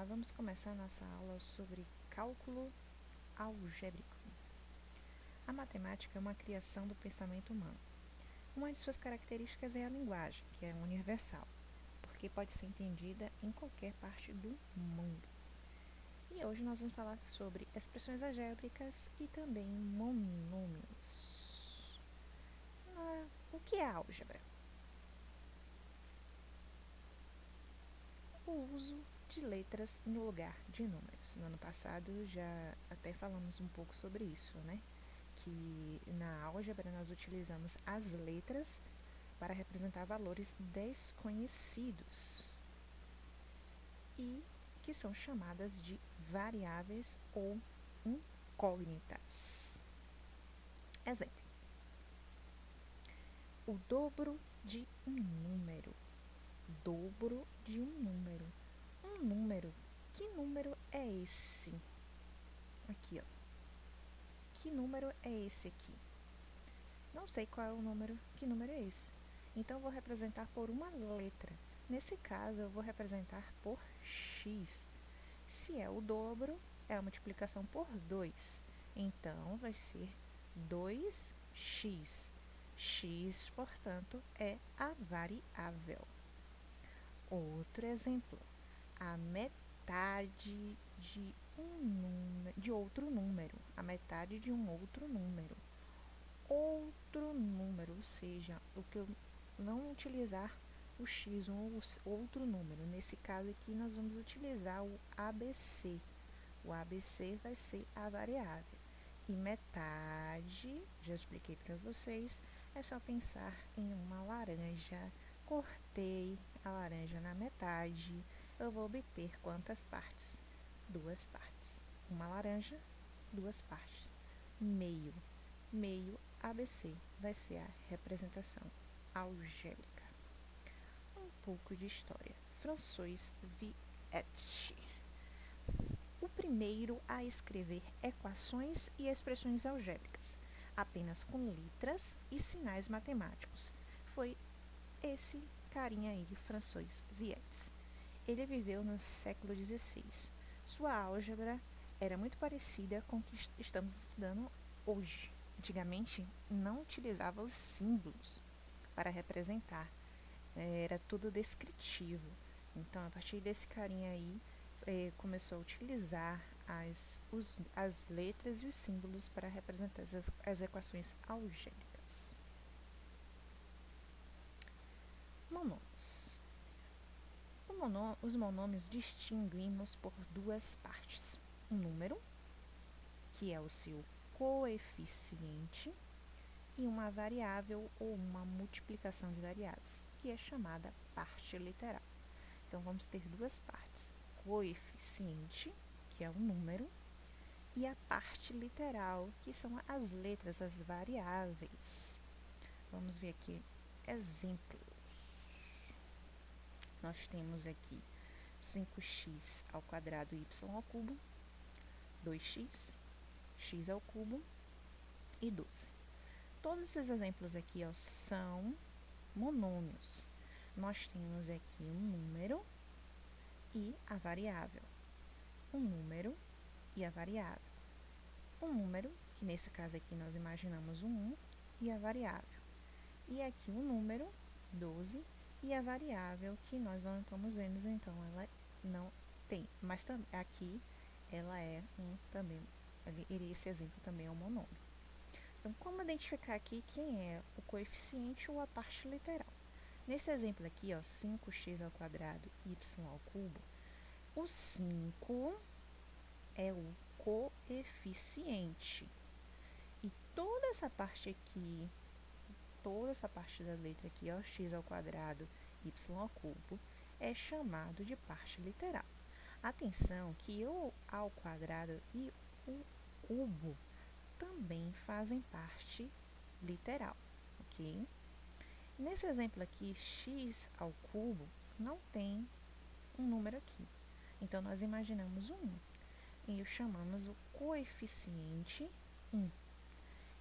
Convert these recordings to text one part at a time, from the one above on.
Olá, vamos começar nossa aula sobre cálculo algébrico. A matemática é uma criação do pensamento humano. Uma de suas características é a linguagem, que é universal, porque pode ser entendida em qualquer parte do mundo. E hoje nós vamos falar sobre expressões algébricas e também monômios. O que é álgebra? O uso de letras no lugar de números. No ano passado já até falamos um pouco sobre isso, né? Que na álgebra nós utilizamos as letras para representar valores desconhecidos e que são chamadas de variáveis ou incógnitas. Exemplo: o dobro de um número. Dobro de um número. Um número. Que número é esse? Aqui, ó. Que número é esse aqui? Não sei qual é o número. Que número é esse? Então, eu vou representar por uma letra. Nesse caso, eu vou representar por x. Se é o dobro, é a multiplicação por 2. Então, vai ser 2x. X, portanto, é a variável. Outro exemplo. A metade de outro número. A metade de um outro número. Outro número, ou seja, o que eu não utilizar o x, um outro número. Nesse caso aqui, nós vamos utilizar o ABC. O ABC vai ser a variável. E metade, já expliquei para vocês, é só pensar em uma laranja. Cortei a laranja na metade, eu vou obter quantas partes? 2 partes. Uma laranja, 2 partes. Meio. Meio ABC vai ser a representação algébrica. Um pouco de história. François Viet, o primeiro a escrever equações e expressões algébricas, apenas com letras e sinais matemáticos. Foi esse carinha aí, François Viet. Ele viveu no século XVI. Sua álgebra era muito parecida com o que estamos estudando hoje. Antigamente, não utilizava os símbolos para representar. Era tudo descritivo. Então, a partir desse carinha aí, começou a utilizar as letras e os símbolos para representar as equações algébricas. Monômios. Os monômios distinguimos por duas partes. Um número, que é o seu coeficiente, e uma variável ou uma multiplicação de variáveis, que é chamada parte literal. Então, vamos ter duas partes: coeficiente, que é o número, e a parte literal, que são as letras, as variáveis. Vamos ver aqui exemplos. Nós temos aqui 5x ao quadrado y ao cubo, 2x, x ao cubo e 12. Todos esses exemplos aqui, ó, são monômios. Nós temos aqui um número e a variável. Um número e a variável. Um número, que nesse caso aqui nós imaginamos um 1, e a variável. E aqui um número, 12, e a variável, que nós não estamos vendo, então ela não tem. Mas aqui ela é também, esse exemplo também é um monômio. Então, como identificar aqui quem é o coeficiente ou a parte literal? Nesse exemplo aqui, ó, 5x ao quadrado, y ao cubo, o 5 é o coeficiente. E toda essa parte aqui, toda essa parte da letra aqui, ó, x ao quadrado, y ao cubo, é chamado de parte literal. Atenção que o ao quadrado e o cubo também fazem parte literal, ok? Nesse exemplo aqui, x ao cubo não tem um número aqui. Então, nós imaginamos um 1 e o chamamos o coeficiente 1.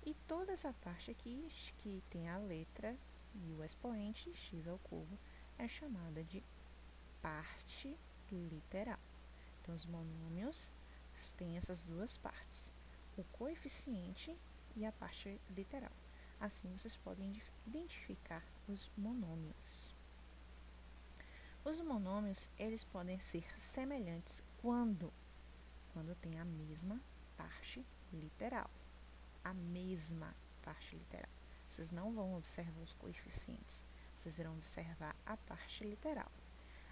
E toda essa parte aqui, que tem a letra e o expoente, x ao cubo, é chamada de parte literal. Então, os monômios têm essas duas partes, o coeficiente e a parte literal. Assim, vocês podem identificar os monômios. Os monômios, eles podem ser semelhantes quando tem a mesma parte literal. A mesma parte literal. Vocês não vão observar os coeficientes, vocês irão observar a parte literal.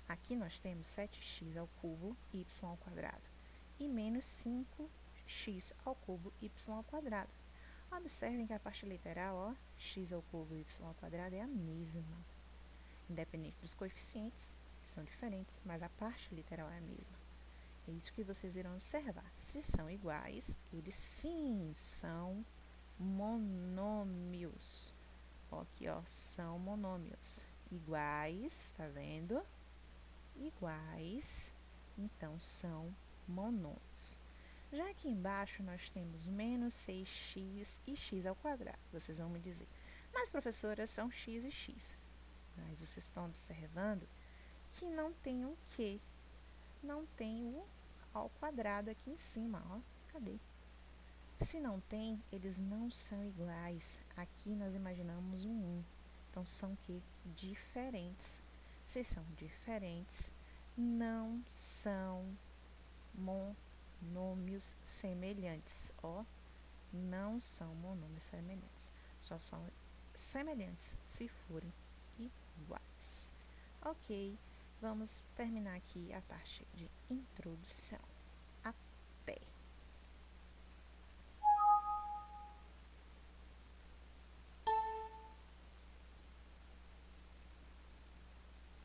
Aqui nós temos 7x ao cubo, y ao quadrado, e menos 5x ao cubo, y ao quadrado. Observem que a parte literal, ó, x ao cubo, y ao quadrado, é a mesma. Independente dos coeficientes, que são diferentes, mas a parte literal é a mesma. É isso que vocês irão observar. Se são iguais, eles sim são monômios. Ó, aqui, ó, são monômios. Iguais, tá vendo? Iguais, então são monômios. Já aqui embaixo, nós temos menos 6x e x ao quadrado. Vocês vão me dizer, mas professora, são x e x. Mas vocês estão observando que não tem o quê? Não tem o ao quadrado aqui em cima, ó. Cadê? Se não tem, eles não são iguais. Aqui nós imaginamos um 1. Então, são que diferentes. Se são diferentes, não são monômios semelhantes, ó. Não são monômios semelhantes. Só são semelhantes se forem iguais. Ok, vamos terminar aqui a parte de introdução. Até!